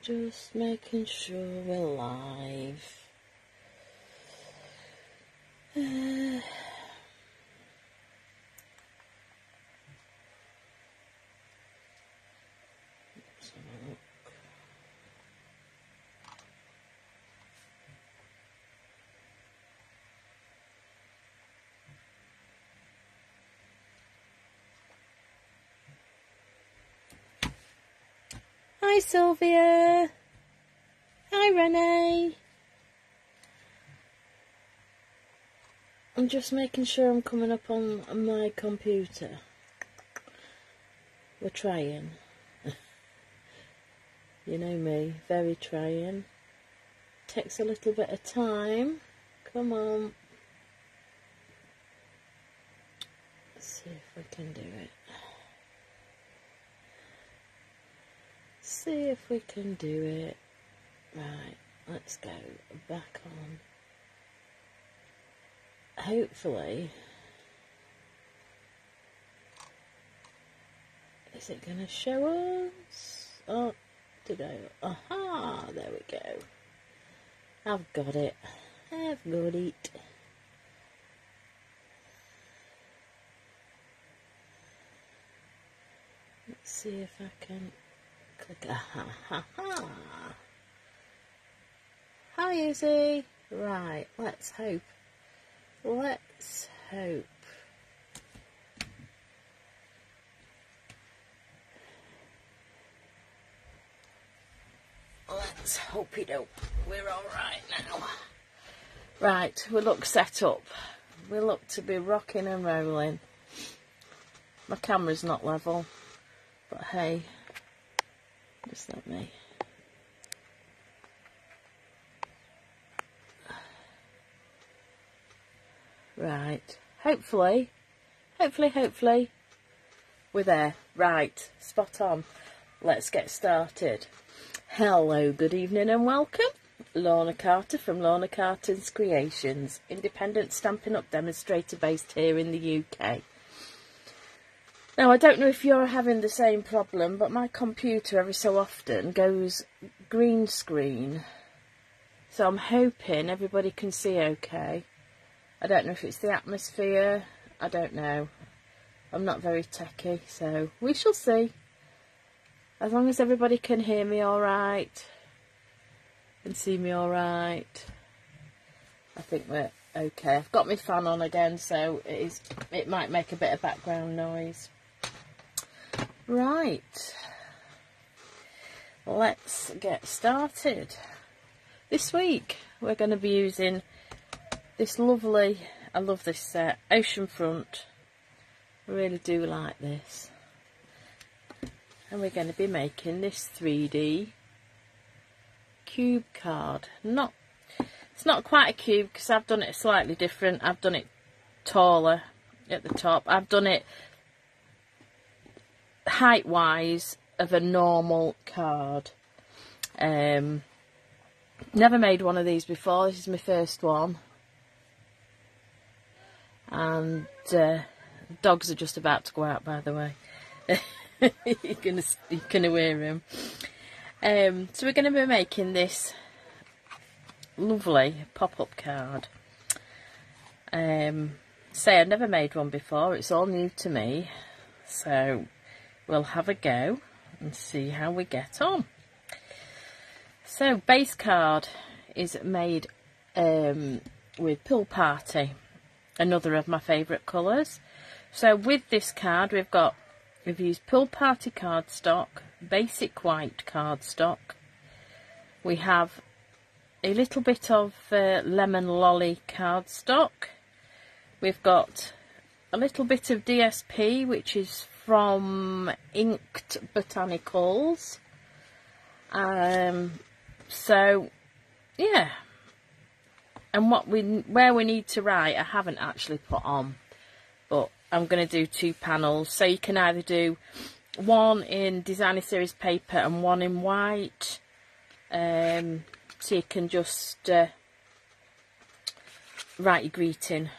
Just making sure we're live. Let's have a look. Hi Sylvia. Hi Renee. I'm just making sure I'm coming up on my computer. We're trying. You know me, very trying. Takes a little bit of time. Come on. Let's see if we can do it. See if we can do it. Right, let's go back on. Hopefully, is it going to show us? Oh, did I? Aha, there we go. I've got it. I've got it. Let's see if I can click. Aha, ha, ha. Hi, Izzy. Right, let's hope. Let's hope. Let's hope it up. We're all right now. Right, we look set up. We look to be rocking and rolling. My camera's not level, but hey, just let me. Right, hopefully, we're there. Right, spot on. Let's get started. Hello, good evening and welcome. Lorna Carter from Lorna Carter's Creations, independent Stampin' Up demonstrator based here in the UK. Now, I don't know if you're having the same problem, but my computer every so often goes green screen. So I'm hoping everybody can see okay. I don't know if it's the atmosphere, I don't know. I'm not very techy, so we shall see. As long as everybody can hear me alright and see me alright, I think we're okay. I've got my fan on again, so it might make a bit of background noise. Right, let's get started. This week we're going to be using this lovely, I love this set, Oceanfront. I really do like this. And we're going to be making this 3D cube card. It's not quite a cube because I've done it slightly different. I've done it taller at the top. I've done it height-wise of a normal card. Never made one of these before. This is my first one. And dogs are just about to go out, by the way. you can hear him. So we're going to be making this lovely pop-up card. Say I've never made one before. It's all new to me. So we'll have a go and see how we get on. So base card is made with Pool Party, another of my favourite colours. So with this card we've used Pool Party Cardstock, basic white cardstock. We have a little bit of lemon Lolly Cardstock. We've got a little bit of DSP, which is from Inked Botanicals. So yeah, and where we need to write, I haven't actually put on, but I'm going to do 2 panels, so you can either do one in designer series paper and one in white, so you can just write your greeting,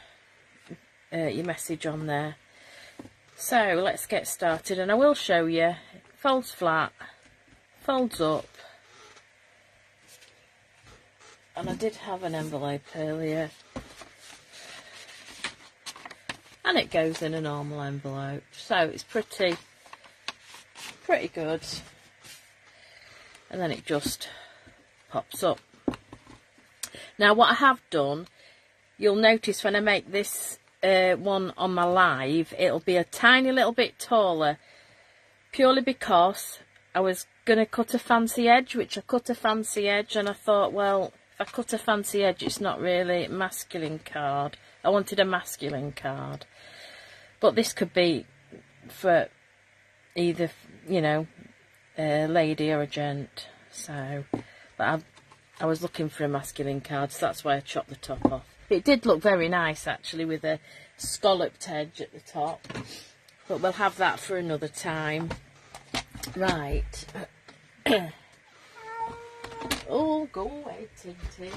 your message on there. So let's get started, and I will show you. Folds flat, folds up, And I did have an envelope earlier. And it goes in a normal envelope. So it's pretty good. And then it just pops up. Now what I have done, you'll notice when I make this one on my live, it'll be a tiny little bit taller, purely because I was going to cut a fancy edge, which I cut a fancy edge, and I thought, well, if I cut a fancy edge, it's not really a masculine card. I wanted a masculine card. But this could be for either, you know, a lady or a gent. So, but I was looking for a masculine card, so that's why I chopped the top off. It did look very nice, actually, with a scalloped edge at the top. But we'll have that for another time. Right. Oh, go away, Tintin.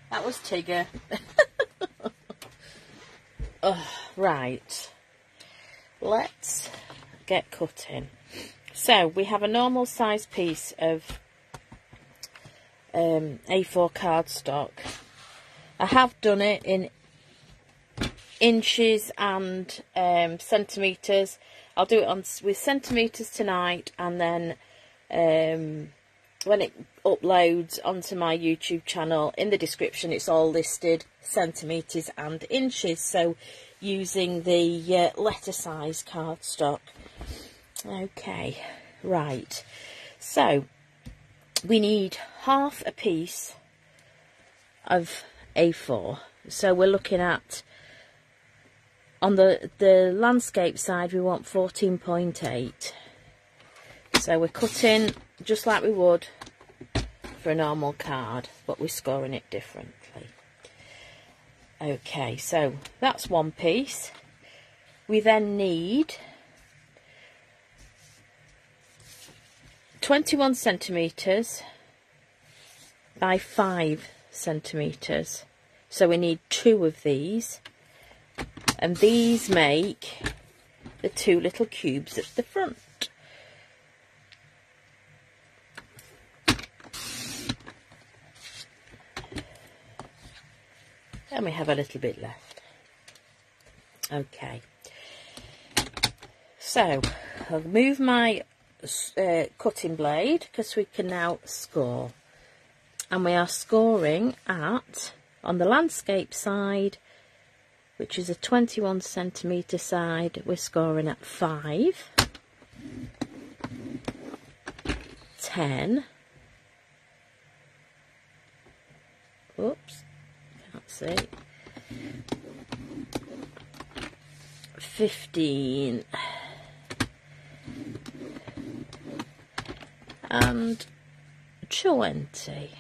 That was Tigger. Oh, right. Let's get cutting. So, we have a normal size piece of A4 cardstock. I have done it in inches and centimetres. I'll do it with centimetres tonight, and then when it uploads onto my YouTube channel, in the description it's all listed centimetres and inches, so using the letter size cardstock. Okay, right, so we need half a piece of A4. So we're looking at, on the landscape side, we want 14.8. So we're cutting just like we would for a normal card, but we're scoring it differently. Okay, so that's one piece. We then need 21 centimetres by 5 centimetres. So we need 2 of these, and these make the 2 little cubes at the front. And we have a little bit left. Okay, so I'll move my cutting blade, because we can now score, and we are scoring at, on the landscape side, which is a 21 centimetre side, we're scoring at 5, 10, oops, can't see, 15, and 20.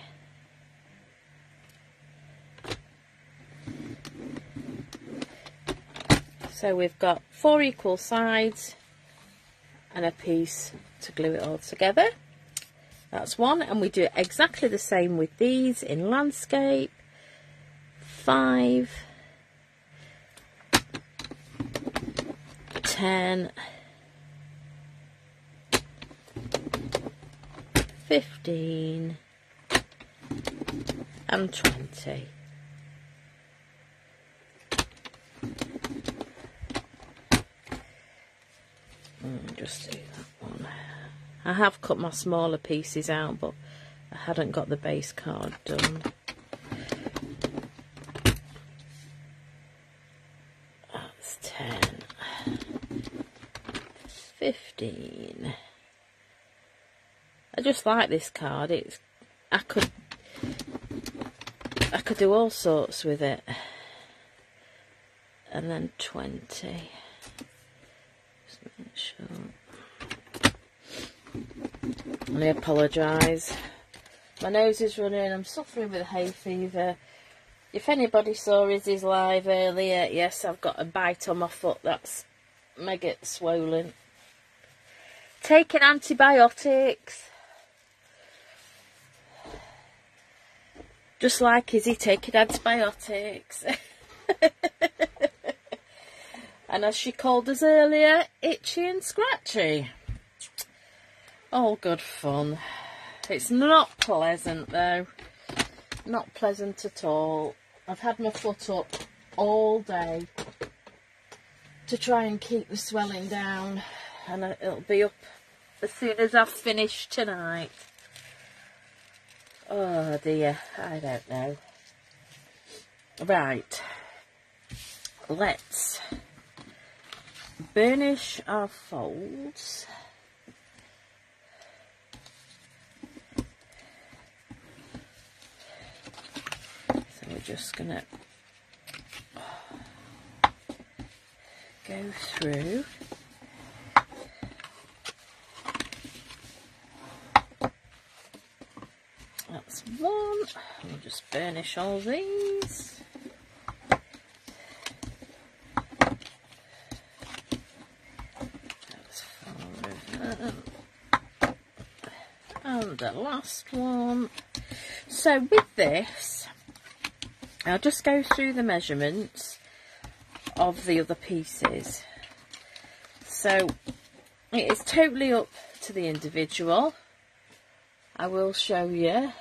So we've got 4 equal sides and a piece to glue it all together. That's one, and we do exactly the same with these in landscape. 5, 10, 15, and 20. Just do that one. I have cut my smaller pieces out, but I hadn't got the base card done. That's 10, 15. I just like this card. It's I could do all sorts with it. And then 20. Just make sure. And I apologise. My nose is running. I'm suffering with hay fever. If anybody saw Izzy's live earlier, yes, I've got a bite on my foot that's mega swollen. Taking antibiotics. Just like Izzy taking antibiotics. And as she called us earlier, itchy and scratchy. All good fun. It's not pleasant though. not pleasant at all. I've had my foot up all day to try and keep the swelling down, and it'll be up as soon as I've finished tonight. Oh dear, I don't know. Right, let's burnish our folds. So we're just gonna go through. That's one. We'll just burnish all these. That's 4 of them. And the last one. So with this, I'll just go through the measurements of the other pieces. So it is totally up to the individual. I will show you.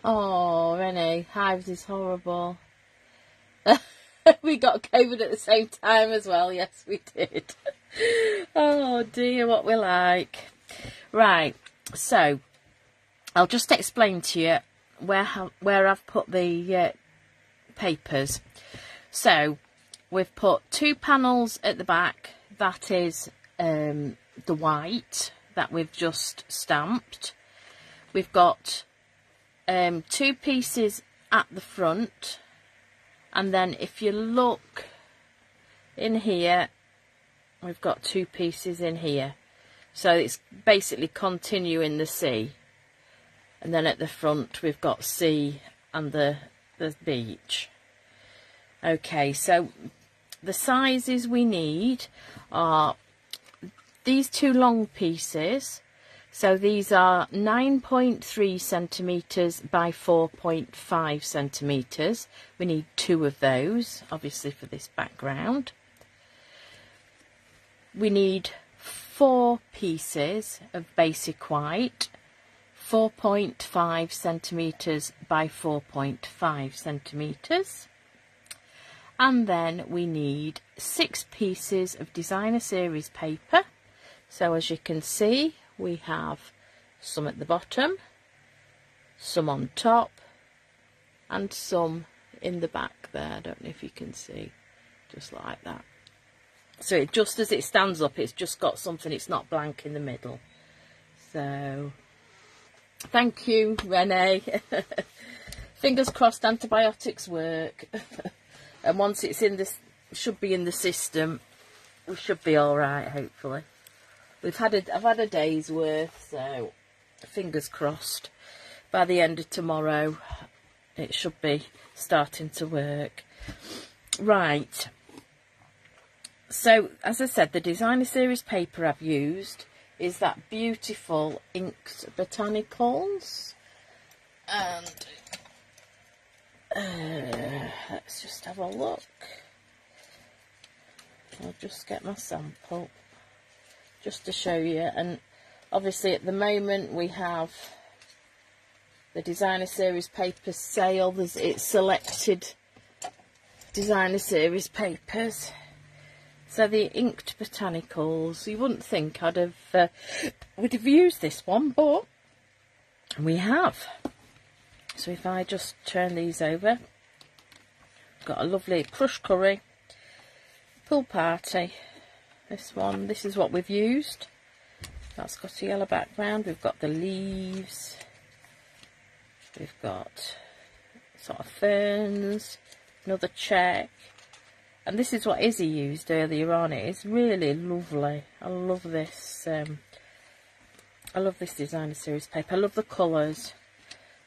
Oh, Renee, hives is horrible. We got COVID at the same time as well. Yes, we did. Oh dear, what we like. Right, so I'll just explain to you where I've put the papers. So we've put 2 panels at the back. That is the white that we've just stamped. We've got 2 pieces at the front, and then if you look in here, we've got 2 pieces in here. So it's basically continuing the C, and then at the front we've got C and the beach. Okay, so the sizes we need are these 2 long pieces. So these are 9.3 centimetres by 4.5 centimetres. We need 2 of those, obviously, for this background. We need 4 pieces of basic white, 4.5 centimetres by 4.5 centimetres. And then we need 6 pieces of designer series paper. So as you can see, we have some at the bottom, some on top, and some in the back there. I don't know if you can see, just like that. So it, just as it stands up, it's just got something, it's not blank in the middle. So thank you, Renee. Fingers crossed antibiotics work. And once it's in this, should be in the system, we should be all right, hopefully. I've had a day's worth, so fingers crossed. By the end of tomorrow, it should be starting to work. Right. So, as I said, the designer series paper I've used is that beautiful inked Botanicals. And let's just have a look. I'll just get my sample just to show you. And obviously at the moment we have the designer series paper sale. It's selected designer series papers. So the inked Botanicals, you wouldn't think would have used this one, but we have. So if I just turn these over, got a lovely Crush Curry, Pool Party. This is what we've used. That's got a yellow background. We've got the leaves. We've got sort of ferns, another check. And this is what Izzy used earlier on. It is really lovely. I love this. I love this designer series paper. I love the colours.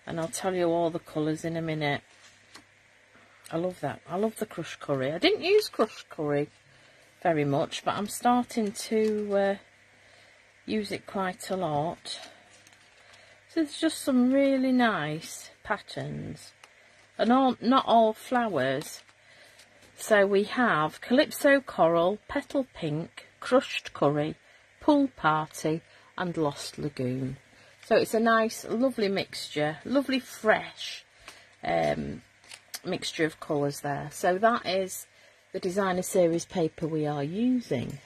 And I'll tell you all the colours in a minute. I love that. I love the Crush Curry. I didn't use Crush Curry very much, but I'm starting to use it quite a lot. So there's just some really nice patterns, and not all flowers. So we have Calypso Coral, Petal Pink, Crushed Curry, Pool Party and Lost Lagoon. So it's a nice, lovely mixture, lovely fresh mixture of colours there. So that is the designer series paper we are using.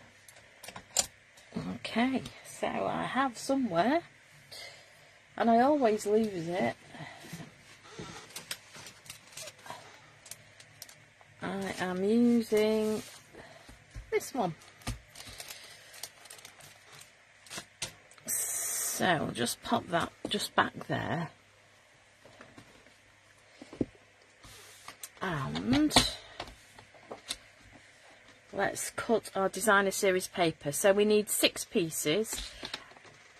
Okay, so I have somewhere, and I always lose it. I am using this one. So I'll just pop that just back there. And let's cut our designer series paper. So we need 6 pieces,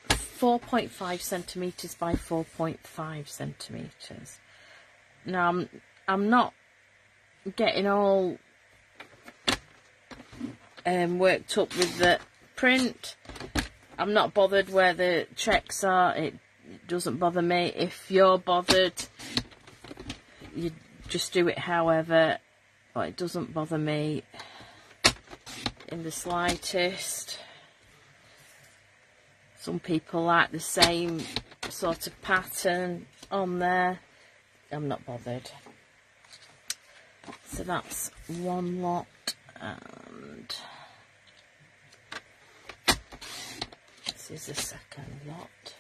4.5 centimetres by 4.5 centimetres. Now I'm not getting all worked up with the print. I'm not bothered where the checks are. It doesn't bother me. If you're bothered, you just do it however, but it doesn't bother me in the slightest. Some people like the same sort of pattern on there. I'm not bothered. So that's one lot, and this is the second lot.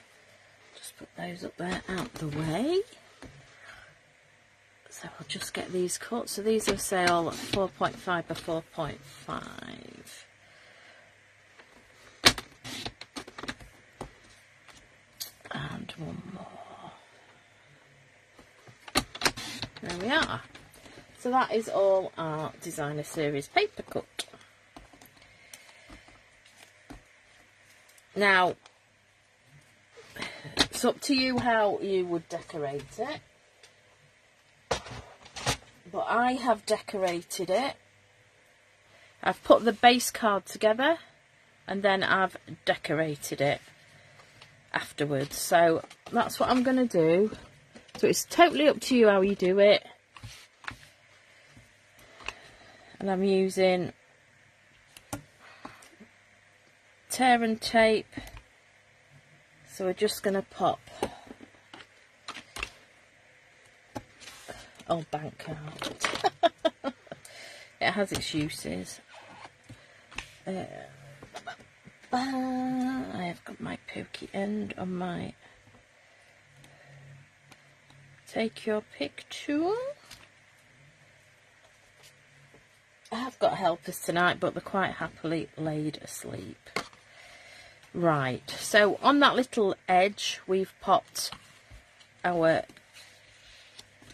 Just put those up there out the way. So I'll just get these cut. So these will say all 4.5 by 4.5. And one more. There we are. So that is all our designer series paper cut. Now, it's up to you how you would decorate it. But I have decorated it. I've put the base card together and then I've decorated it afterwards. So that's what I'm going to do. So it's totally up to you how you do it. And I'm using tear and tape. So we're just going to pop bank card. It has its uses. I have got my pokey end on my take your pick tool. I have got helpers tonight, but they're quite happily laid asleep. Right, so on that little edge we've popped our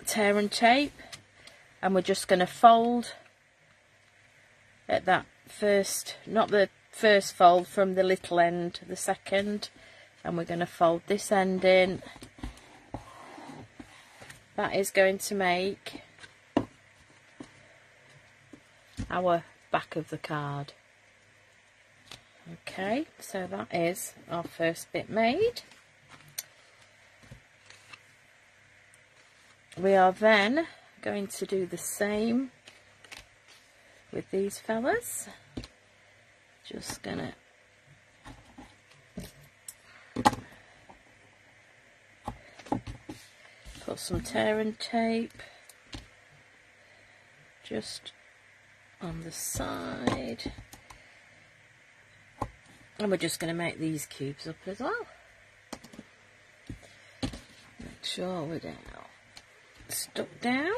tear and tape, and we're just going to fold at that first, not the first fold from the little end, the second, and we're going to fold this end in. That is going to make our back of the card. Okay, so that is our first bit made. We are then going to do the same with these fellas. Just gonna put some tear and tape just on the side, and we're just going to make these cubes up as well. Make sure we're down, stuck down,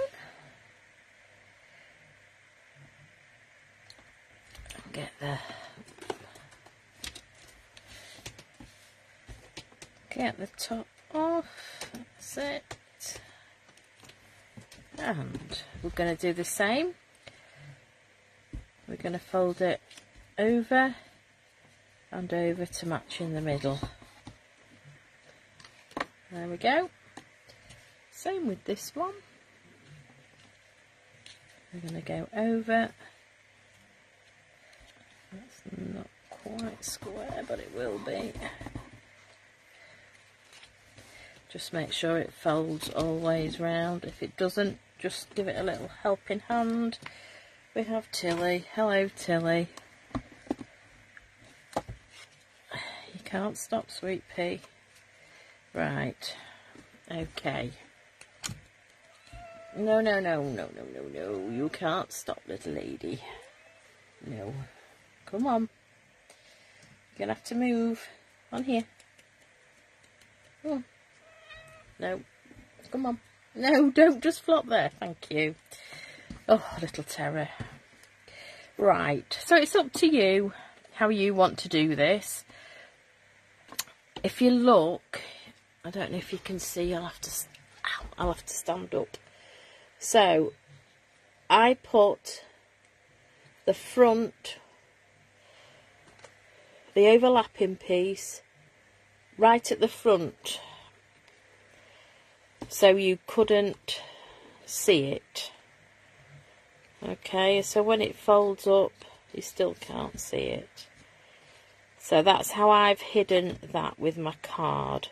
and get the top off. That's it. And we're going to do the same. We're going to fold it over and over to match in the middle. There we go. Same with this one. We're going to go over. That's not quite square, but it will be. Just make sure it folds all ways round. If it doesn't, just give it a little helping hand. We have Tilly. Hello, Tilly. can't stop, sweet pea. Right, okay. No, no, no, no, no, no, no. You can't stop, little lady. No. Come on. You're going to have to move. On here. Come on. No. Come on. No, don't just flop there. Thank you. Oh, little terror. Right. So it's up to you how you want to do this. If you look, I don't know if you can see, I'll have to stand up. So I put the front, the overlapping piece, right at the front, so you couldn't see it. Okay, so when it folds up, you still can't see it. So that's how I've hidden that with my card.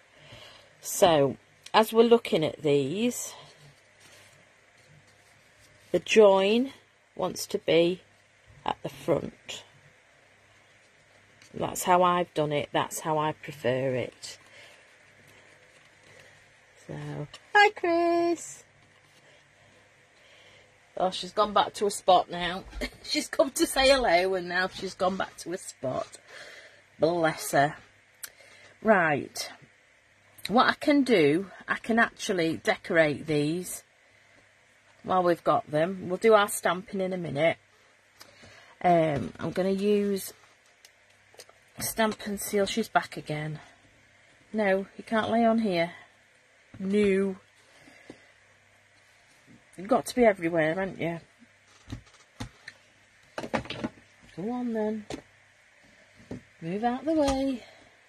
So as we're looking at these, the join wants to be at the front. That's how I've done it. That's how I prefer it. So, hi Chris. Oh, she's gone back to a spot now. She's come to say hello and now she's gone back to a spot. Bless her. Right. What I can do, I can actually decorate these while we've got them. We'll do our stamping in a minute. I'm going to use Stamp and Seal. She's back again. No, you can't lay on here. No. You've got to be everywhere, haven't you? Go on then. Move out the way.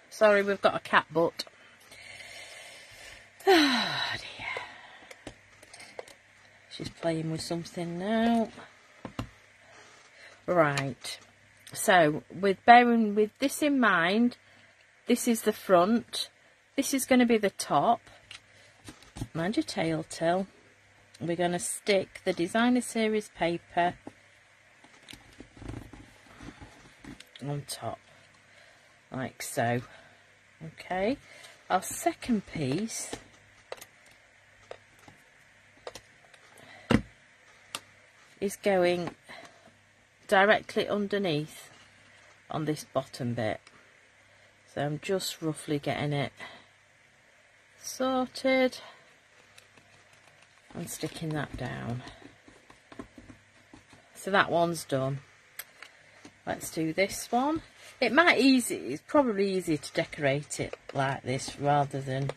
Sorry, we've got a cat butt. Oh dear. She's playing with something now. Right. So, bearing with this in mind, this is the front. This is going to be the top. Mind your tail till. We're going to stick the designer series paper on top, like so. Okay, our second piece is going directly underneath on this bottom bit. So I'm just roughly getting it sorted and sticking that down. So that one's done. Let's do this one. It's probably easier to decorate it like this rather than,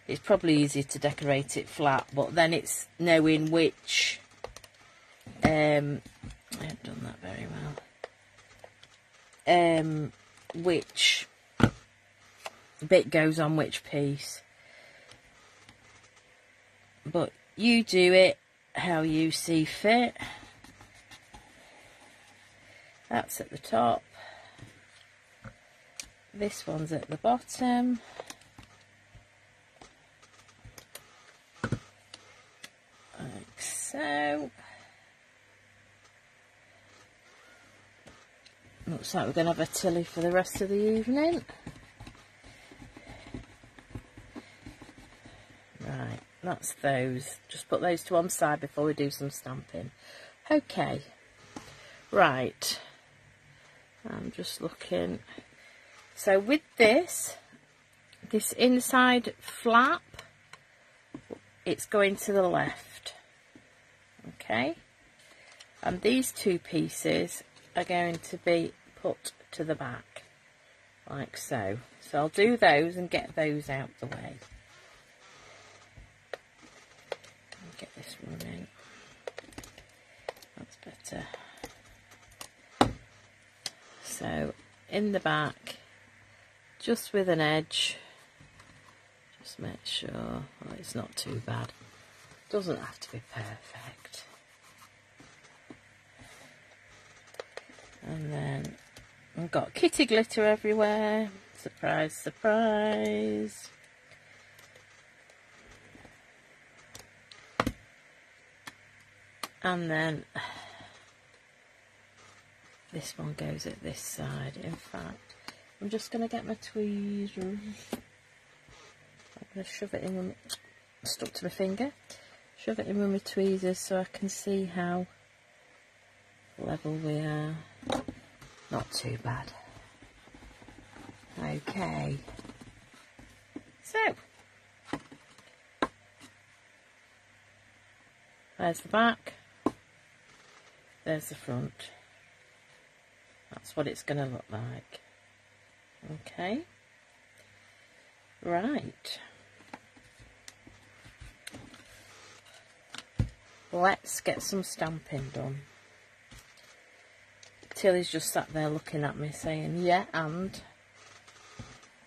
it's probably easier to decorate it flat, but then it's knowing which, I haven't done that very well, which bit goes on which piece. But you do it how you see fit. That's at the top. This one's at the bottom. Like so. Looks like we're going to have a tilly for the rest of the evening. Right, that's those. Just put those to one side before we do some stamping. Okay. Right. I'm just looking. So with this inside flap, it's going to the left. Okay. And these two pieces are going to be put to the back, like so. So I'll do those and get those out the way. Get this running. That's better. So in the back, just with an edge, just make sure, well, it's not too bad. Doesn't have to be perfect. And then I've got kitty glitter everywhere. Surprise, surprise. And then this one goes at this side. In fact, I'm just going to get my tweezers. I'm going to shove it in with stuck to my finger. Shove it in with my tweezers so I can see how level we are. Not too bad. Okay. So, there's the back. There's the front. That's what it's going to look like. Okay. Right. Let's get some stamping done. Tilly's just sat there looking at me saying, yeah, and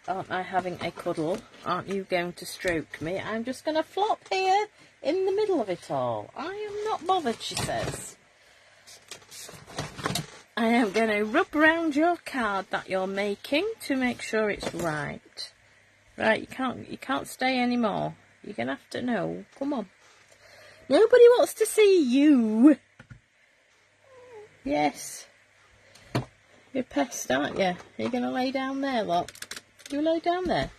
aren't I having a cuddle? Aren't you going to stroke me? I'm just going to flop here in the middle of it all. I am not bothered, she says. I am going to rub around your card that you're making to make sure it's right. Right, you can't stay anymore. You're going to have to know. Come on. Nobody wants to see you. Yes. You're a pest, aren't you? You're going to lay down there, look. You lay down there.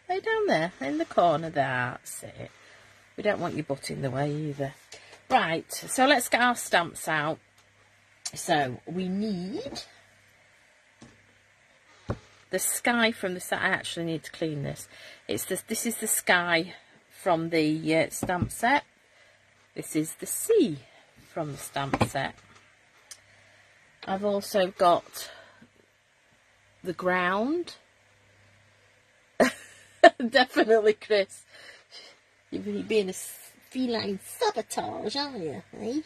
Lay down there in the corner. That's it. We don't want your butt in the way either. Right, so let's get our stamps out. So we need the sky from the set. I actually need to clean this. This is the sky from the stamp set. This is the sea from the stamp set. I've also got the ground. Definitely, Chris. You're being a feline sabotage, aren't you? Eh?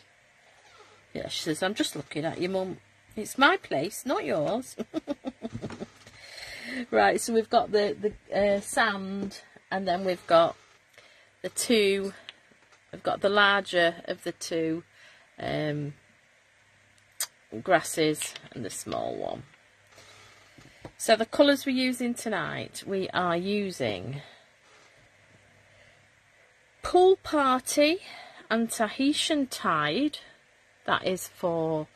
Yeah, she says, I'm just looking at you, Mum. It's my place, not yours. Right, so we've got the sand, and then we've got the two. We've got the larger of the two grasses and the small one. So the colours we're using tonight, we are using Pool Party and Tahitian Tide. That is for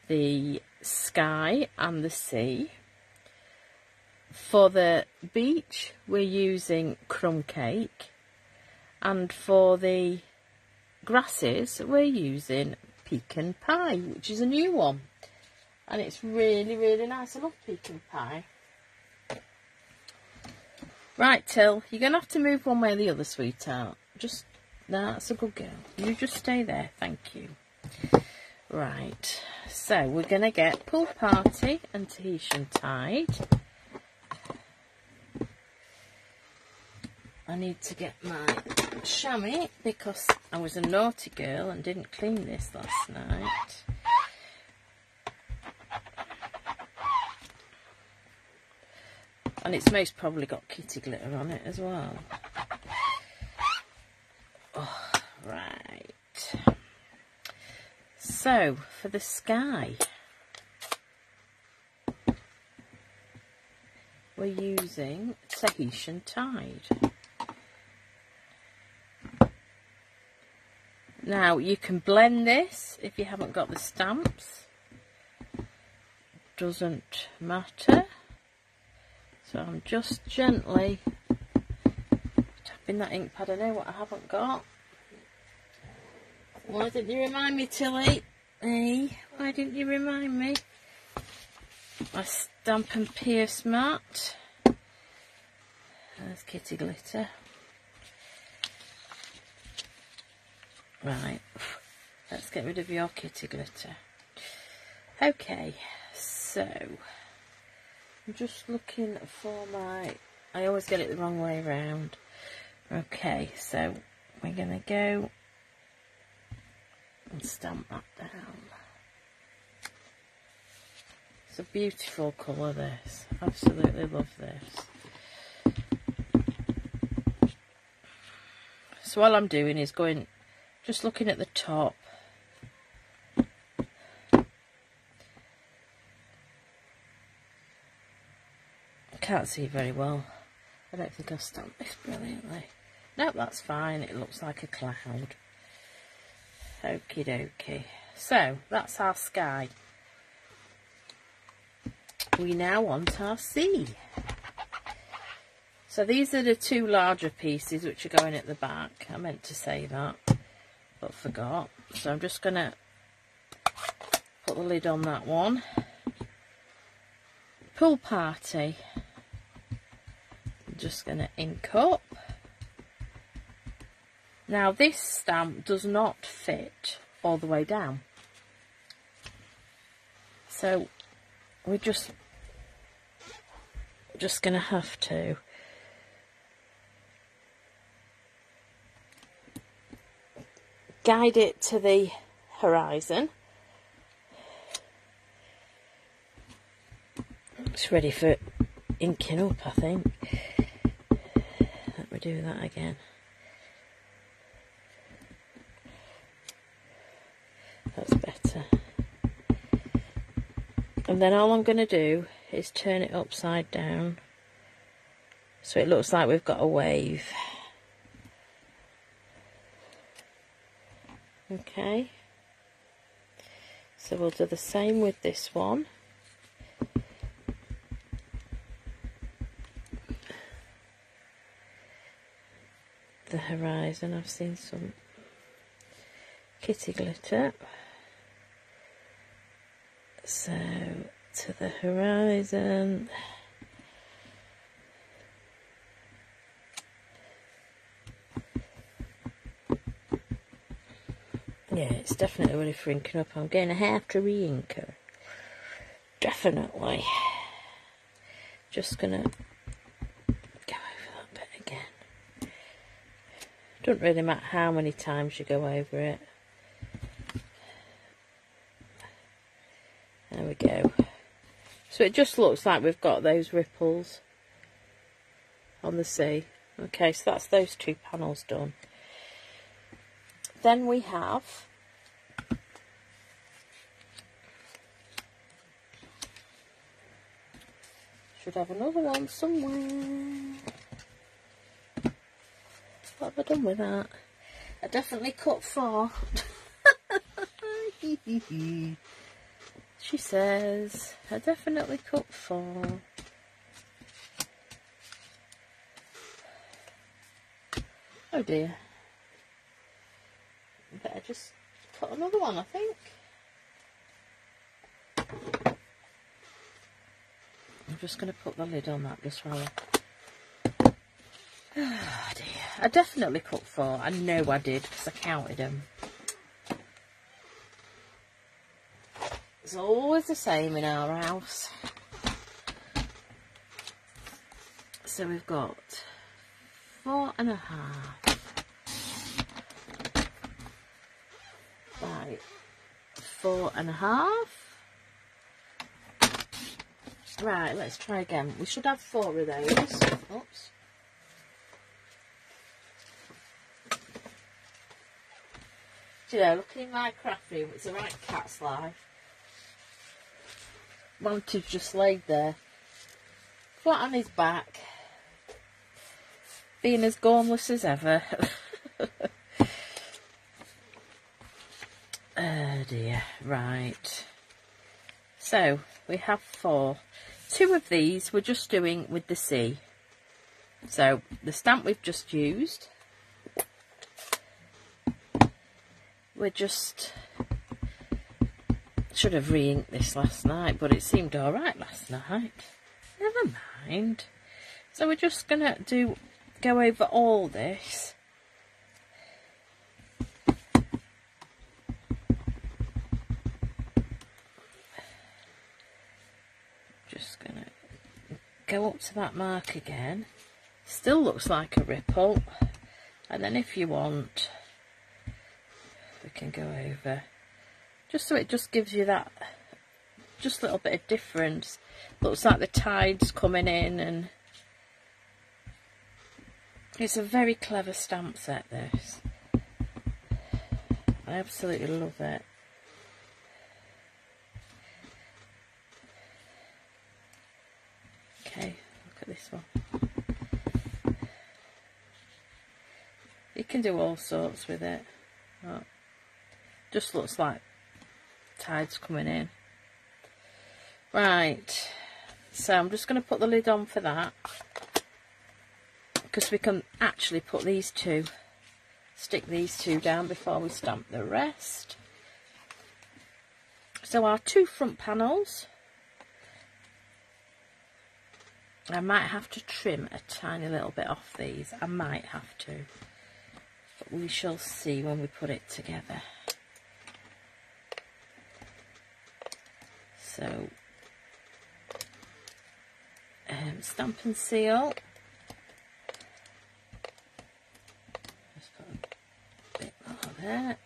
the sky and the sea. For the beach, we're using Crumb Cake. And for the grasses, we're using Pecan Pie, which is a new one. And it's really, really nice. I love pecan pie. Right, Till, you're going to have to move one way or the other, sweetheart. Just, that's a good girl. You just stay there, thank you. Right, so we're going to get Pool Party and Tahitian Tide. I need to get my chamois because I was a naughty girl and didn't clean this last night. And it's most probably got kitty glitter on it as well. Oh, right. So, for the sky, we're using Tahitian Tide. Now, you can blend this if you haven't got the stamps. Doesn't matter. So I'm just gently tapping that ink pad. I know what I haven't got. Why didn't you remind me, Tilly? Hey, why didn't you remind me? My Stamp and Pierce mat. There's kitty glitter. Right, let's get rid of your kitty glitter. Okay, so I'm just looking for my, I always get it the wrong way around. Okay, so we're going to go and stamp that down. It's a beautiful colour, this. Absolutely love this. So all I'm doing is going, just looking at the top. Can't see very well. I don't think I've stamped this brilliantly. Nope, that's fine. It looks like a cloud. Okie dokie. So, that's our sky. we now want our C. So these are the two larger pieces which are going at the back. I meant to say that, but forgot. So I'm just going to put the lid on that one. Pool Party. I'm just going to ink up. Now this stamp does not fit all the way down. So we're just going to have to guide it to the horizon. It's ready for inking up, I think. Let me do that again. That's better. And then all I'm going to do is turn it upside down so it looks like we've got a wave. Okay, so we'll do the same with this one. The horizon, I've seen some kitty glitter. So to the horizon. Yeah, it's definitely ready for inking up. I'm going to have to re-ink her. Definitely. Just going to go over that bit again. Doesn't really matter how many times you go over it. There we go. So it just looks like we've got those ripples on the sea. Okay, so that's those two panels done. Then we have should have another one somewhere. What have I done with that? I definitely cut 4. She says, I definitely cut 4. Oh dear. Better just cut another one, I think. I'm just going to put the lid on that just while oh dear. I definitely cut 4. I know I did because I counted them. It's always the same in our house. So we've got 4.5. Right, 4.5. Right, let's try again. We should have 4 of those. Oops. Do you know, looking in my craft room, it's a right cat's life. Monty's just laid there, flat on his back, being as gormless as ever. Oh dear, right. So, we have 4. 2 of these we're just doing with the C. So, the stamp we've just used, we're just... Should have re-inked this last night, but it seemed alright last night. Never mind. So we're just going to go over all this. Just going to go up to that mark again. Still looks like a ripple. And then if you want, we can go over. Just so it just gives you that just a little bit of difference. Looks like the tide's coming in, and it's a very clever stamp set, this. I absolutely love it. Okay, look at this one. You can do all sorts with it. Oh, just looks like tide's coming in. Right, So I'm just going to put the lid on for that, because we can actually put these two, stick these two down before we stamp the rest. So our two front panels, I might have to trim a tiny little bit off these, I might have to, but we shall see when we put it together. So stamp and seal, just put a bit more there,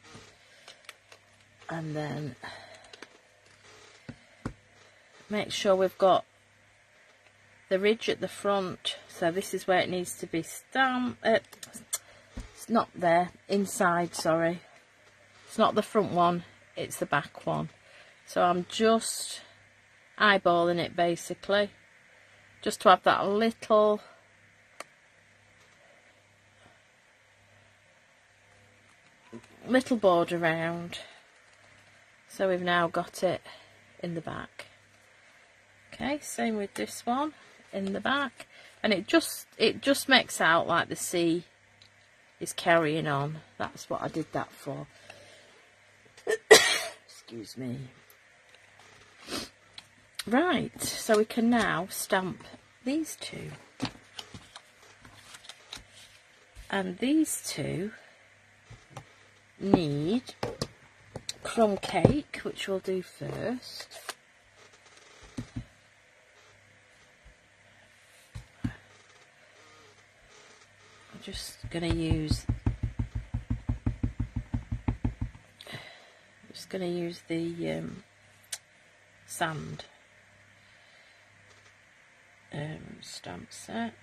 and then make sure we've got the ridge at the front, so this is where it needs to be stamped. It's not there, inside, sorry, it's not the front one, it's the back one. So I'm just eyeballing it basically, just to have that little border around. So we've now got it in the back. Okay, same with this one in the back, and it just makes out like the sea is carrying on. That's what I did that for. Excuse me. Right, so we can now stamp these two, and these two need crumb cake, which we'll do first. I'm just going to use the sand stamp set,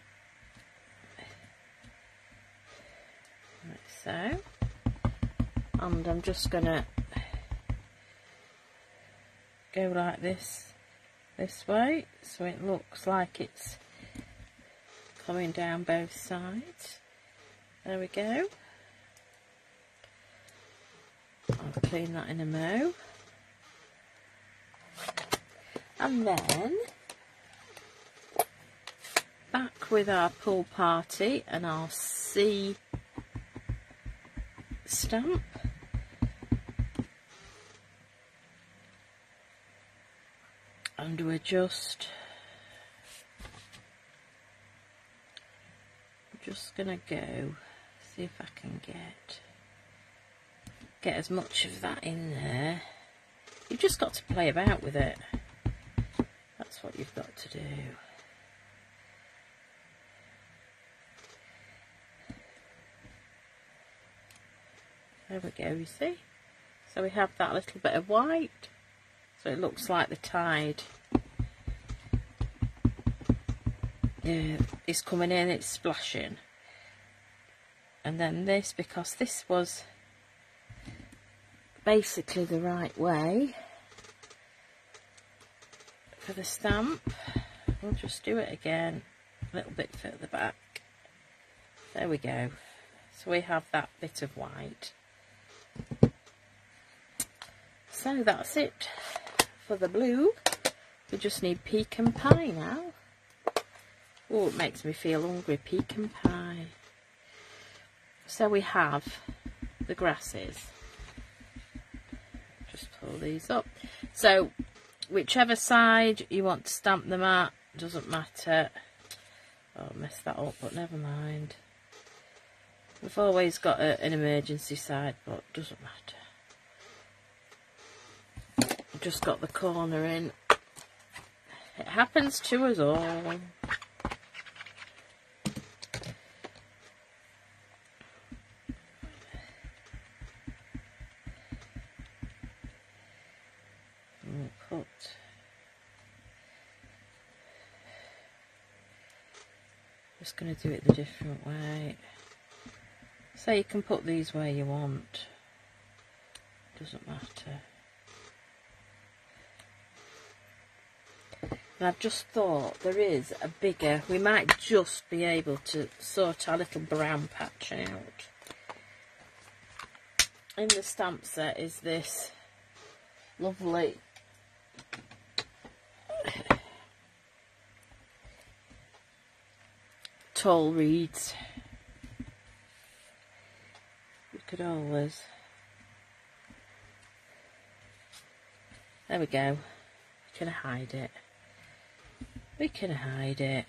like so, and I'm just gonna go like this way, so it looks like it's coming down both sides. There we go. I'll clean that in a mo, and then back with our pool party and our sea stamp. And we're just gonna go see if I can get as much of that in there. You've just got to play about with it. That's what you've got to do. There we go, you see. So we have that little bit of white, so it looks like the tide is coming in, it's splashing. And then this, because this was basically the right way for the stamp, we'll just do it again a little bit further back. There we go. So we have that bit of white. So that's it for the blue. We just need pecan pie now. Oh, it makes me feel hungry, pecan pie. So we have the grasses. Just pull these up. So whichever side you want to stamp them at, doesn't matter. Oh, I messed that up, but never mind. We've always got an emergency side, but doesn't matter. I've just got the corner in. It happens to us all. Just going to do it the different way. So you can put these where you want. Doesn't matter. And I've just thought there is a bigger, we might just be able to sort our little brown patch out. In the stamp set is this lovely tall reeds. You could always. There we go. We can hide it. We can hide it.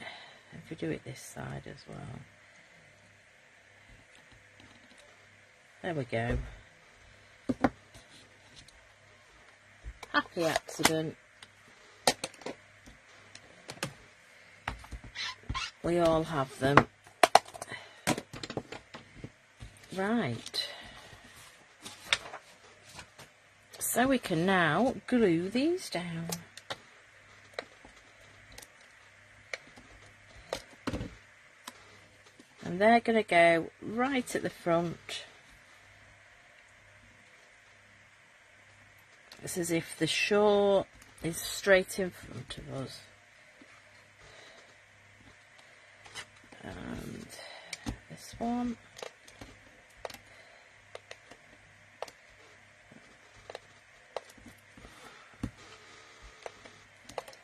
If we do it this side as well. There we go. Happy accident. We all have them. Right. So we can now glue these down. And they're going to go right at the front. It's as if the shore is straight in front of us. And this one.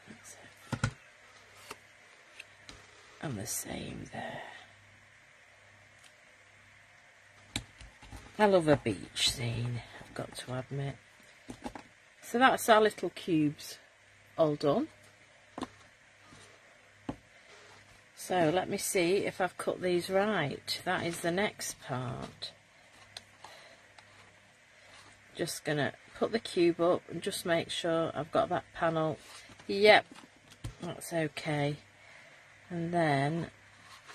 That's it. And the same there. I love a beach scene, I've got to admit. So that's our little cubes all done. So let me see if I've cut these right. That is the next part. Just gonna put the cube up and just make sure I've got that panel. Yep, that's okay. And then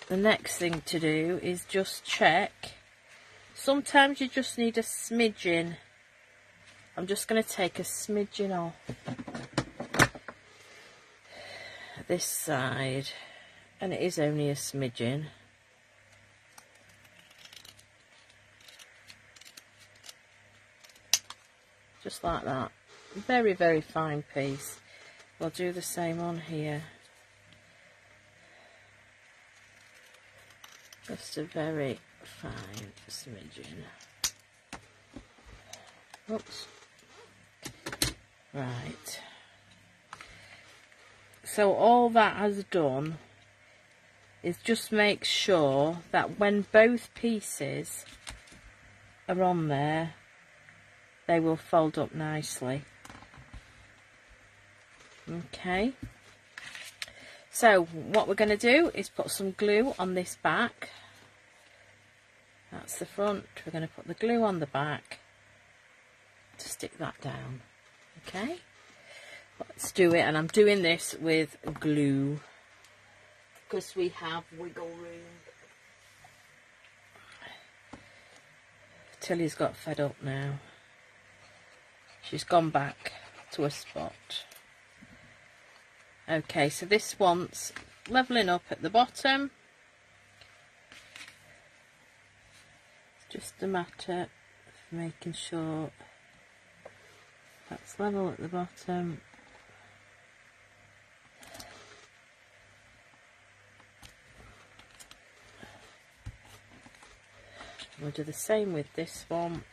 the next thing to do is just check. Sometimes you just need a smidgen. I'm just going to take a smidgen off this side, and it is only a smidgen. Just like that. Very, very fine piece. We'll do the same on here. Just a very fine smidgen. Oops. Right. So all that has done is just make sure that when both pieces are on there, they will fold up nicely. Okay. So what we're going to do is put some glue on this back. That's the front. We're going to put the glue on the back to stick that down. Okay, let's do it. And I'm doing this with glue because we have wiggle room. Tilly's got fed up now. She's gone back to a spot. Okay, so this wants leveling up at the bottom. It's just a matter of making sure that's level at the bottom. We'll do the same with this one.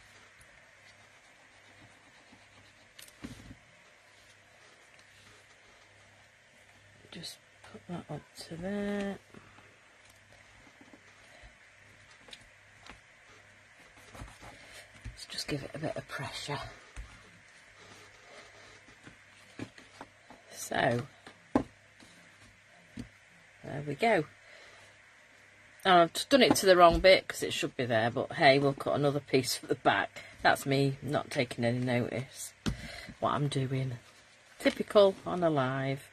Just put that up to there. Let's just give it a bit of pressure. So, there we go. Oh, I've just done it to the wrong bit because it should be there, but hey, we'll cut another piece for the back. That's me not taking any notice what I'm doing. Typical on a live.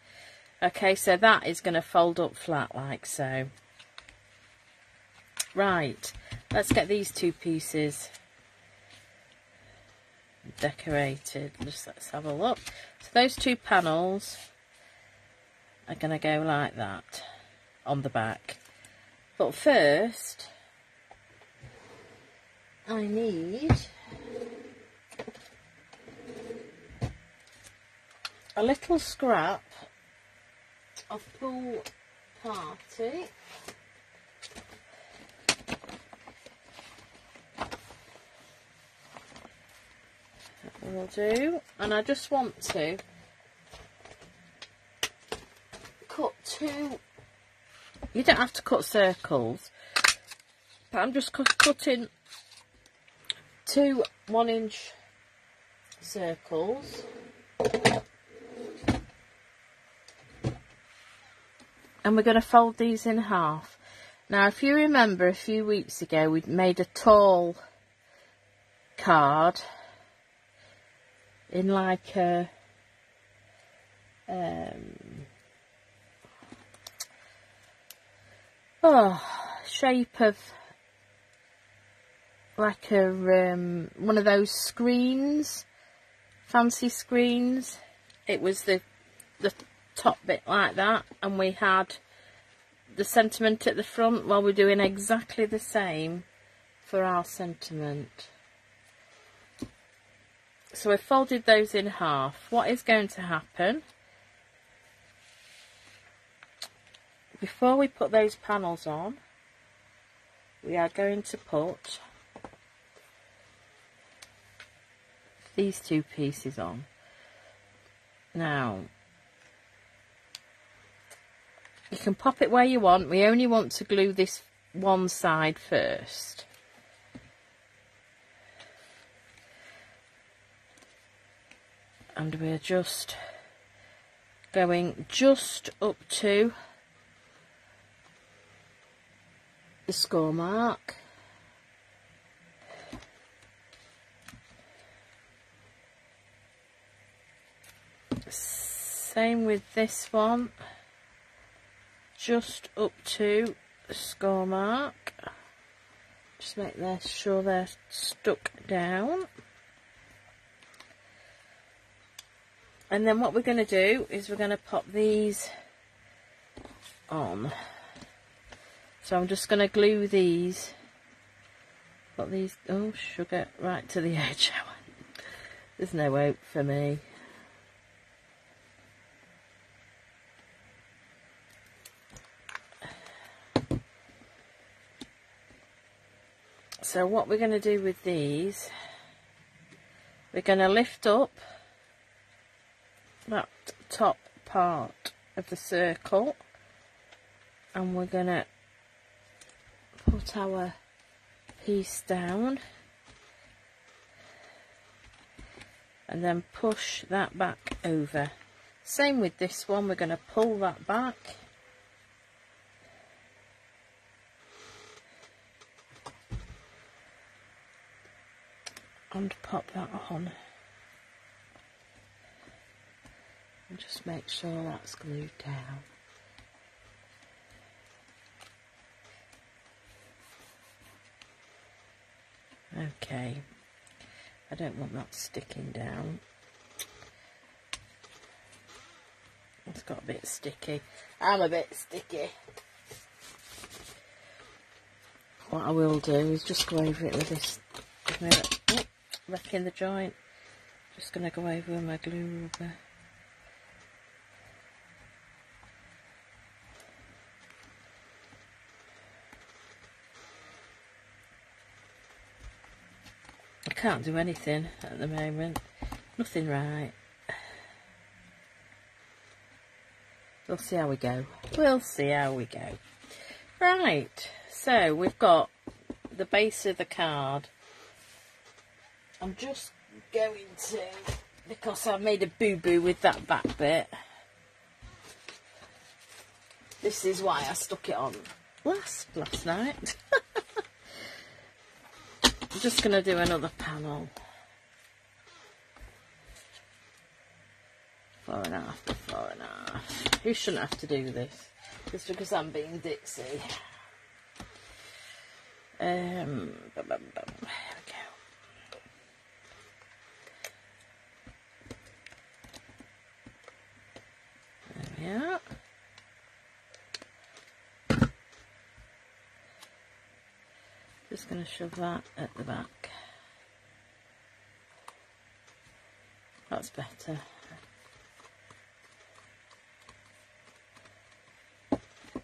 Okay, so that is going to fold up flat like so. Right, let's get these two pieces decorated. Just let's have a look. So those two panels are going to go like that on the back. But first, I need a little scrap of Pool Party. That will do. And I just want to cut two You don't have to cut circles, but I'm just cutting 2 1-inch circles. And we're going to fold these in half. Now, if you remember, a few weeks ago, we made a tall card in like a shape of like a one of those screens, fancy screens. It was the top bit like that, and we had the sentiment at the front. Well, we're doing exactly the same for our sentiment. So we've folded those in half. What is going to happen, before we put those panels on, we are going to put these 2 pieces on. Now, you can pop it where you want. We only want to glue this one side first. And we're just going just up to the score mark. Same with this one. Just up to the score mark. Just make sure they're stuck down. And then what we're going to do is we're going to pop these on. So I'm just going to glue these. Put these, oh sugar, right to the edge. There's no hope for me. So what we're going to do with these, we're going to lift up that top part of the circle, and we're going to put our piece down and then push that back over. Same with this one, we're going to pull that back and pop that on. And just make sure that's glued down. Okay, I don't want that sticking down. It's got a bit sticky. I'm a bit sticky. What I will do is just go over it with this, wrecking the joint. Just going to go over with my glue rubber. I can't do anything at the moment. Nothing right. We'll see how we go. We'll see how we go. Right, so we've got the base of the card. I'm just going to, because I've made a boo-boo with that back bit. This is why I stuck it on last night. I'm just going to do another panel. 4.5 to 4.5. You shouldn't have to do this, just because I'm being ditzy. There we go. There we are. Just going to shove that at the back. That's better.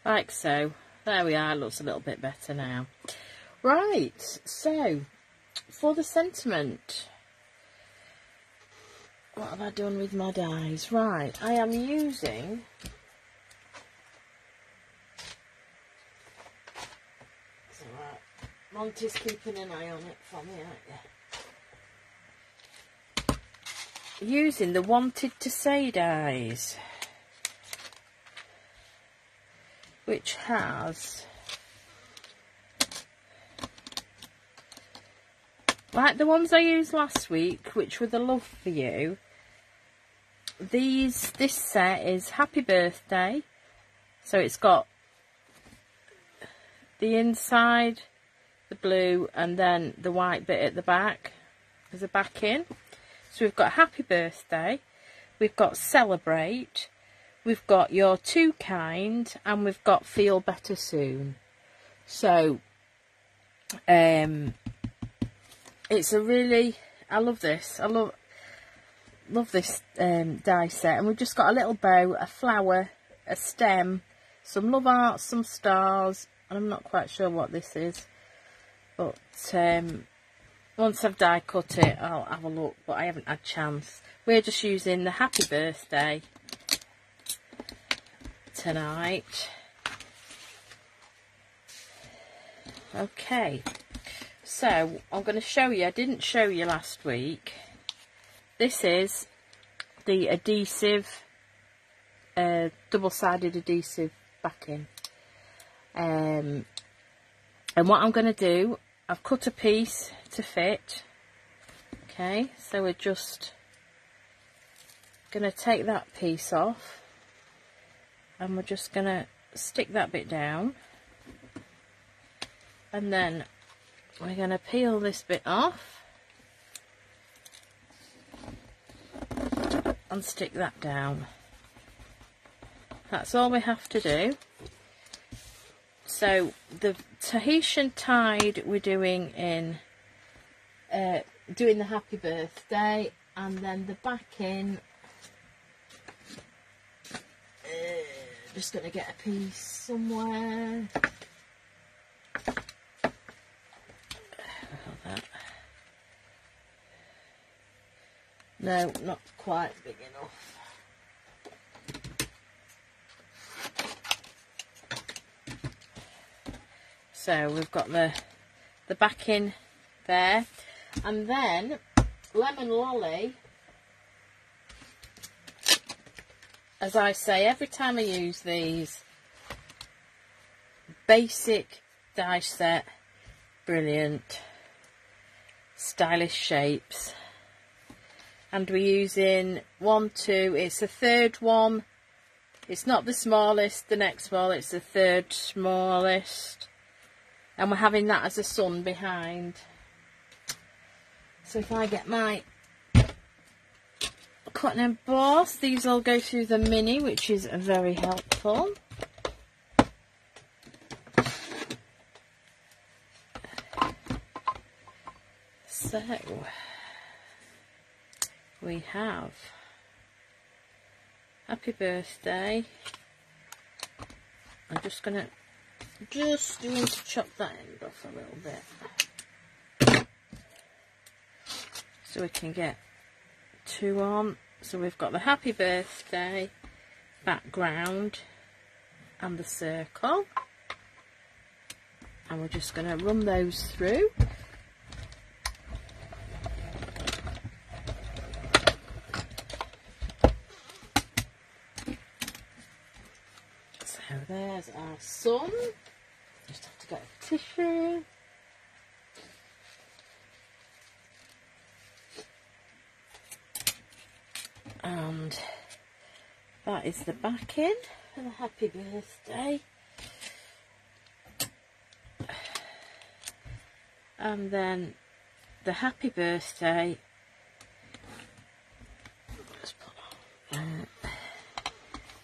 Like so. There we are, looks a little bit better now. Right, so for the sentiment, what have I done with my dies? Right, I am using Monty's keeping an eye on it for me, aren't you? Using the Wanted to Say dies, which has, like the ones I used last week, which were the Love For You, this set is Happy Birthday. So it's got the inside, the blue, and then the white bit at the back as a backing. So we've got Happy Birthday, we've got Celebrate, we've got You're Too Kind, and we've got Feel Better Soon. So it's a really, I love this. I love this die set. And we've just got a little bow, a flower, a stem, some love art, some stars, and I'm not quite sure what this is, but once I've die cut it I'll have a look, but I haven't had a chance. We're just using the Happy Birthday tonight. Okay, so I'm going to show you, I didn't show you last week, this is the adhesive, double-sided adhesive backing. And what I'm going to do, I've cut a piece to fit. Okay, so we're just going to take that piece off, and we're just going to stick that bit down, and then we're going to peel this bit off and stick that down. That's all we have to do. So the Tahitian Tide we're doing in doing the Happy Birthday, and then the backing, just going to get a piece somewhere. No, not quite big enough. So we've got the backing there, and then Lemon Lolly, as I say every time I use these, basic die set, brilliant, stylish shapes. And we're using 1, 2, it's the third one, it's not the smallest, the next small, it's the third smallest. And we're having that as a sun behind. So if I get my cut and emboss, these all go through the mini, which is very helpful. So we have Happy Birthday. I'm just going to chop that end off a little bit so we can get 2 on. So we've got the Happy Birthday background and the circle, and we're just going to run those through. So there's our sun. Just have to get a tissue. And that is the backing for the Happy Birthday. And then the Happy Birthday.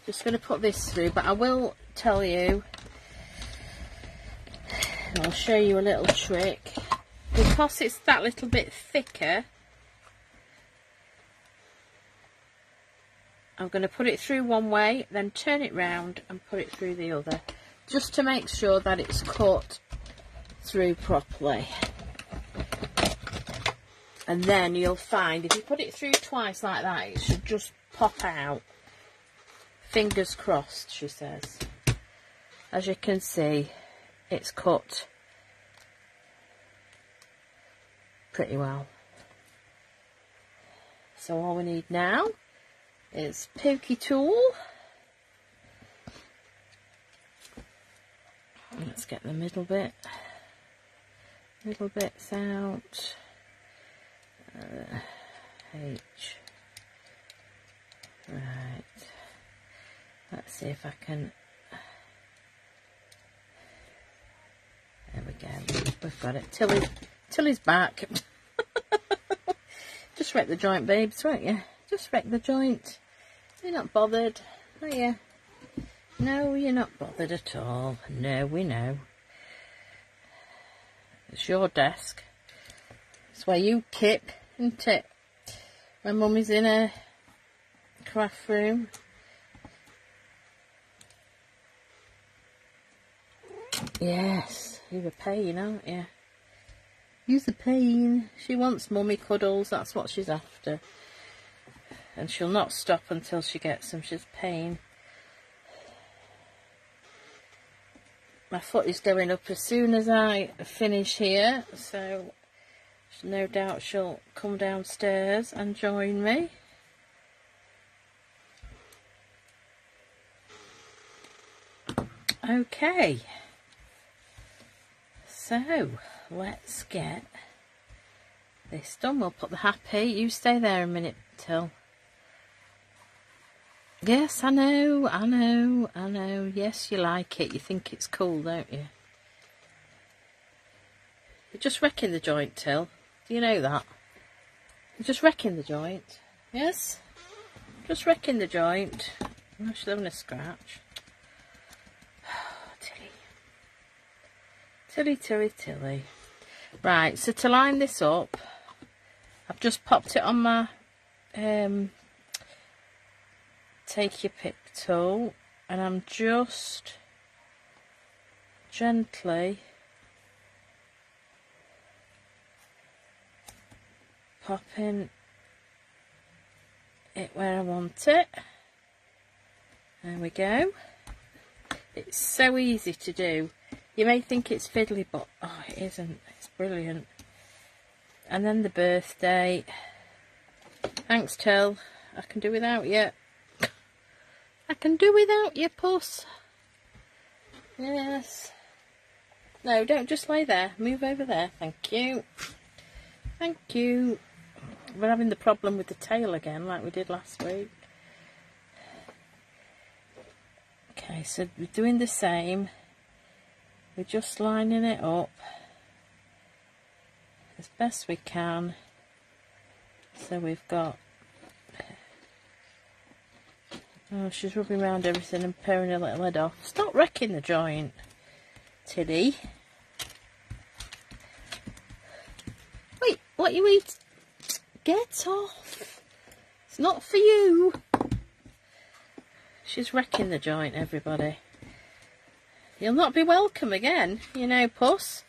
Just going to put this through, but I will tell you, I'll show you a little trick. Because it's that little bit thicker, I'm going to put it through one way, then turn it round and put it through the other, just to make sure that it's cut through properly. And then you'll find if you put it through twice like that, it should just pop out. Fingers crossed, she says. As you can see, it's cut pretty well. So all we need now is pokey tool. Let's get the middle bits out. H. Right. Let's see if I can. There we go. We've got it. Tilly's back. Just wreck the joint, babes, won't you? Just wreck the joint. You're not bothered, are you? No, you're not bothered at all. No, we know. It's your desk. It's where you kip, isn't it? When Mummy's in her craft room. Yes, you're a pain, aren't you? You're a pain. She wants Mummy cuddles, that's what she's after. And she'll not stop until she gets them. She's a pain. My foot is going up as soon as I finish here, so no doubt she'll come downstairs and join me. Okay, so let's get this done. We'll put the happy. You stay there a minute, Till. Yes, I know. Yes, you like it. You think it's cool, don't you? You're just wrecking the joint, Till. Do you know that? You're just wrecking the joint. Yes? Just wrecking the joint. Oh, she's having a scratch. Tilly. Right, so to line this up, I've just popped it on my take your pick tool, and I'm just gently popping it where I want it. There we go. It's so easy to do. You may think it's fiddly, but oh, it isn't. It's brilliant. And then the birthday. Thanks, Till. I can do without you. I can do without you, puss. Yes. No, don't just lay there. Move over there. Thank you. Thank you. We're having the problem with the tail again, like we did last week. Okay, so we're doing the same. We're just lining it up as best we can. So we've got... Oh, she's rubbing around everything and paring her little head off. Stop wrecking the joint, Tilly. Wait, what you eat? Get off. It's not for you. She's wrecking the joint, everybody. You'll not be welcome again, you know, puss.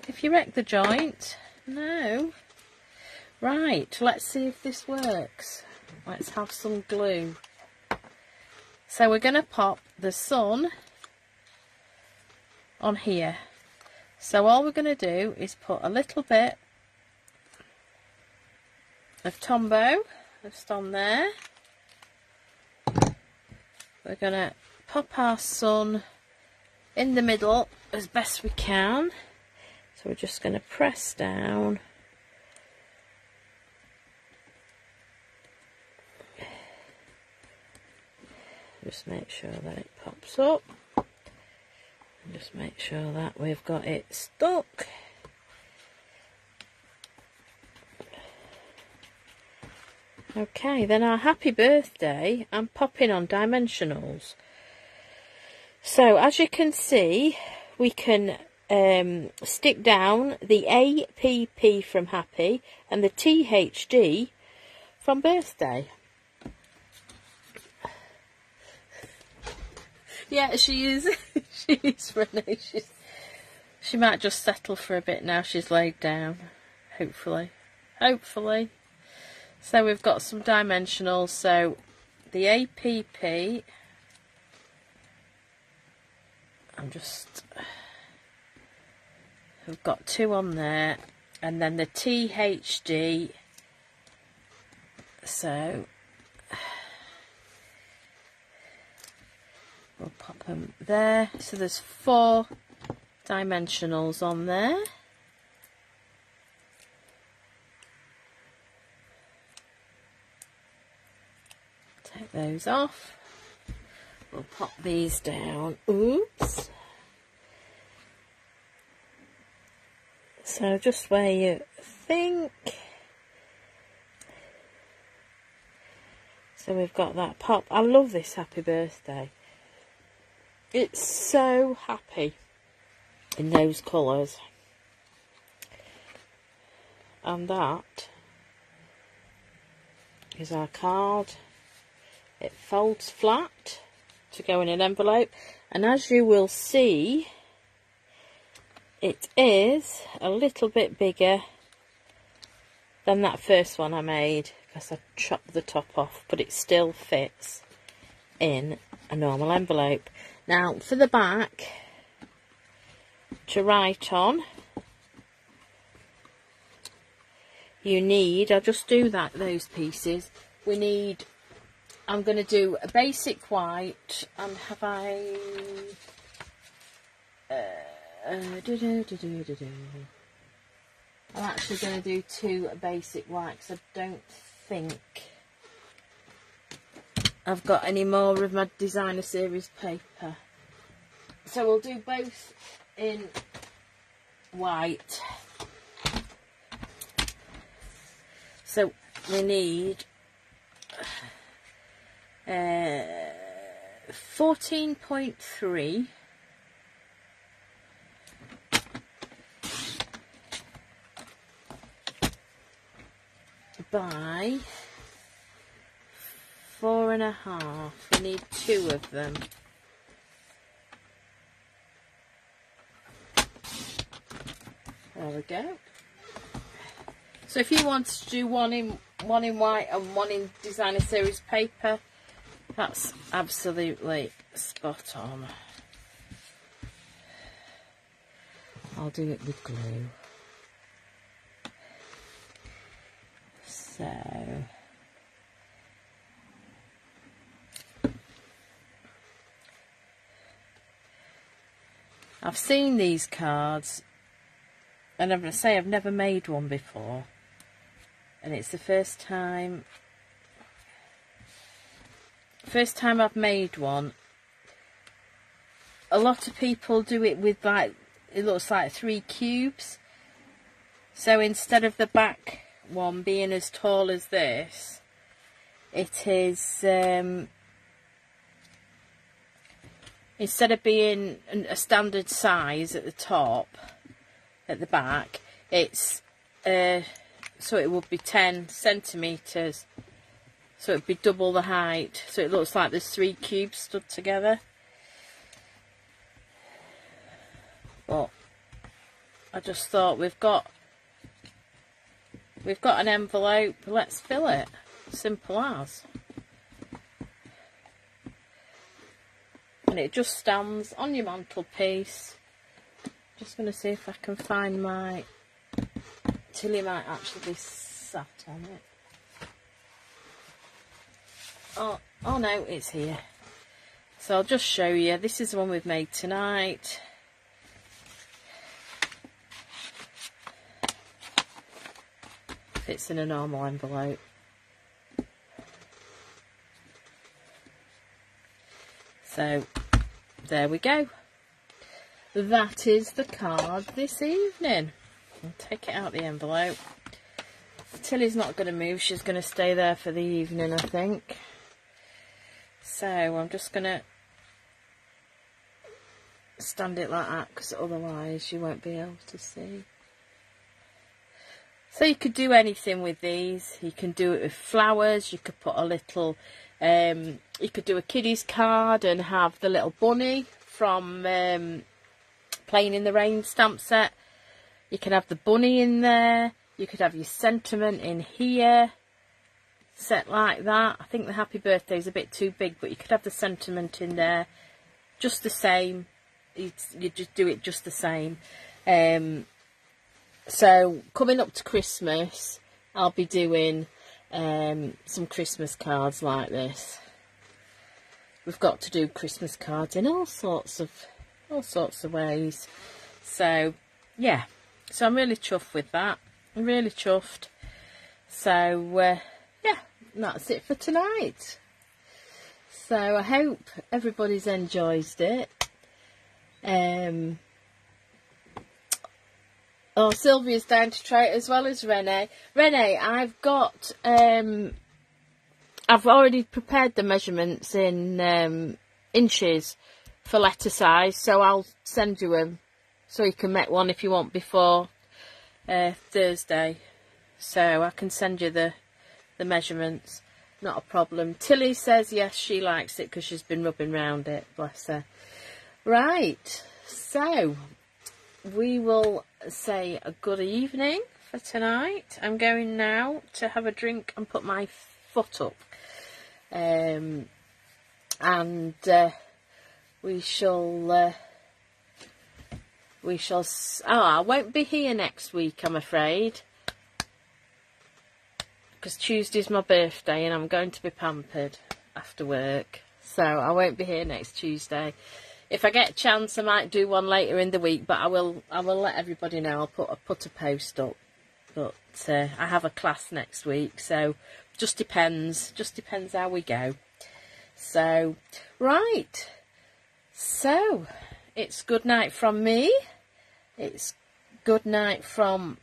If you wreck the joint, no. Right, let's see if this works. Let's have some glue. So we're going to pop the sun on here. So all we're going to do is put a little bit of Tombow just on there. We're going to pop our sun in the middle as best we can. So we're just going to press down. Just make sure that it pops up. And just make sure that we've got it stuck. Okay, then our happy birthday, I'm popping on dimensionals. So as you can see, we can stick down the APP from happy and the THD from birthday. Yeah, she is. She is Renee. She might just settle for a bit now she's laid down. Hopefully. Hopefully. So we've got some dimensionals. So the APP. We've got 2 on there. and then the THD. So we'll pop them there. So there's 4 dimensionals on there. Take those off. We'll pop these down. Oops. So just where you think. So we've got that pop. I love this happy birthday. It's so happy in those colours. And that is our card. It folds flat to go in an envelope, and as you will see, it is a little bit bigger than that first one I made, because I chopped the top off, but it still fits in a normal envelope. Now for the back to write on, you need, I'll just do those pieces, we need, I'm going to do a basic white, and have I I'm actually going to do 2 basic whites. I don't think I've got any more of my designer series paper, so we'll do both in white. So we need 14.3 by 4.5. We need 2 of them. There we go. So if you want to do one in white and 1 in designer series paper, that's absolutely spot on. I'll do it with glue. So I've seen these cards, and I'm going to say I've never made one before, and it's the first time I've made one. A lot of people do it with, like, it looks like 3 cubes. So instead of the back one being as tall as this, it is instead of being a standard size at the top, at the back, it's so it would be 10 centimetres, so it would be double the height, so it looks like there's 3 cubes stood together. But I just thought, we've got an envelope, let's fill it. Simple as. And it just stands on your mantelpiece. Just going to see if I can find my... Tilly might actually be sat on it. Oh no, it's here. So I'll just show you. This is the one we've made tonight. Fits in a normal envelope. So there we go. That is the card this evening. I'll take it out the envelope. Tilly's not going to move, she's going to stay there for the evening, I think. So I'm just going to stand it like that, because otherwise you won't be able to see. So you could do anything with these. You can do it with flowers, you could put a little, you could do a kiddies card and have the little bunny from Playing in the Rain stamp set. You can have the bunny in there. You could have your sentiment in here, set like that. I think the happy birthday is a bit too big, but you could have the sentiment in there just the same. You just do it just the same. So coming up to Christmas, I'll be doing some Christmas cards like this. We've got to do Christmas cards in all sorts of ways. So yeah, so I'm really chuffed with that. I'm really chuffed. So yeah, that's it for tonight. So I hope everybody's enjoyed it. Oh, Sylvia's down to try it as well as Renee. Renee, I've got, I've already prepared the measurements in inches for letter size, so I'll send you them so you can make one if you want before Thursday. So I can send you the measurements, not a problem. Tilly says yes, she likes it because she's been rubbing round it, bless her. Right, so we will say a good evening for tonight. I'm going now to have a drink and put my foot up, and we shall I won't be here next week, I'm afraid, because Tuesday's my birthday and I'm going to be pampered after work, so I won't be here next Tuesday. If I get a chance, I might do one later in the week, but I will let everybody know. I'll put a post up. But I have a class next week, so just depends how we go. So right, so it's good night from me. It's good night from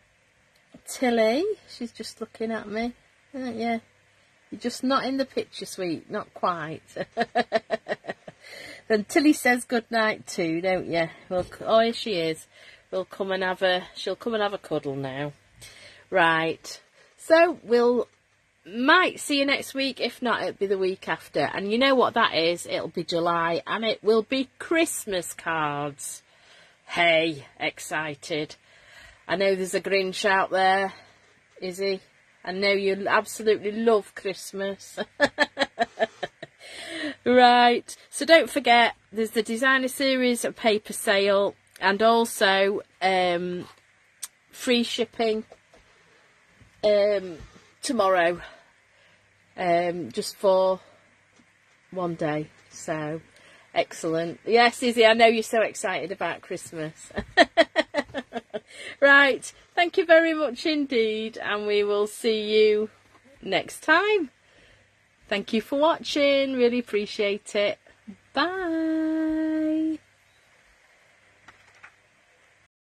Tilly. She's just looking at me, aren't you? You're just not in the picture, sweet, not quite. Then Tilly says good night too, don't you? Well, oh, here she is. She'll come and have a cuddle now. Right. So might see you next week. If not, it'll be the week after. And you know what that is? It'll be July, and it will be Christmas cards. Hey, excited. I know there's a Grinch out there, is he? I know you absolutely love Christmas. Right, so don't forget, there's the designer series at paper sale, and also free shipping tomorrow, just for one day. So excellent. Yes, Izzy, I know you're so excited about Christmas. Right, thank you very much indeed, and we will see you next time. Thank you for watching, really appreciate it. Bye.